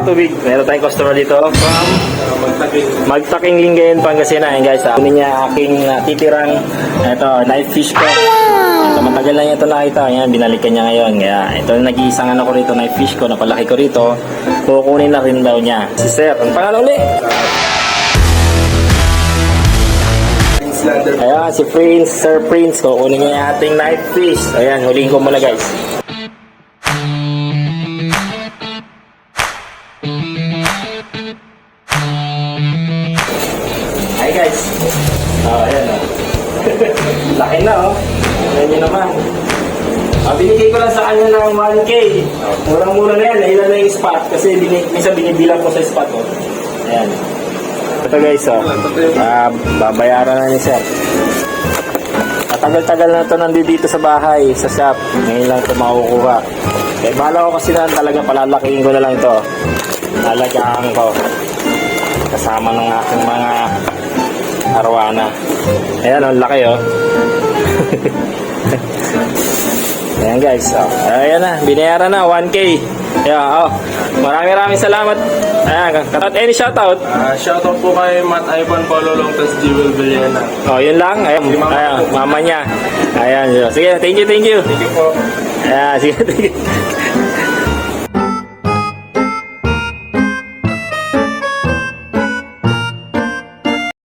tubig. Meron tayong customer dito from Magtaking Lingayen, Pangasinan. Ayan guys, kunin niya aking titirang knife fish ko. Ito, matagal na niya ito nakita. Ayan, binalikan niya ngayon. Kaya ito yung ko rito, knife fish ko, napalaki ko rito. Kukunin na rin daw niya. Si Sir, ang pangalan ulit? Ayan, si Prince, Sir Prince. Kukunin niya yung ating knife fish. Ayan, huliin ko muna guys. Hi guys. Ayan o. Laki na o. Ayan nyo naman. Binigay ko lang sa kanya ng 1K. Murang-mura na yan. Nahilan na yung spot. Kasi minsan binibilang ko sa spot o. Ayan. Ito guys o. Babayaran na ni Sir. Matagal-tagal na ito nandito sa bahay, sa shop. Ngayon lang ito makukuha. Kaya bahala ko kasi na talaga palalakihin ko na lang ito. Alagaan ko. Kasama ng aking mga arwana. Ayan, ang laki oh. Ayan guys, oh. Ayan na, binayaran na 1K. Ayan, oh. Maraming salamat. Ayan, any shoutout? Shoutout po kay Matt Ivan Paulo Longtas Jewel Villena. Oh, yun lang. Ayan, mama niya. Ayan, sige, thank you. Thank you po. Ayan, sige, thank you.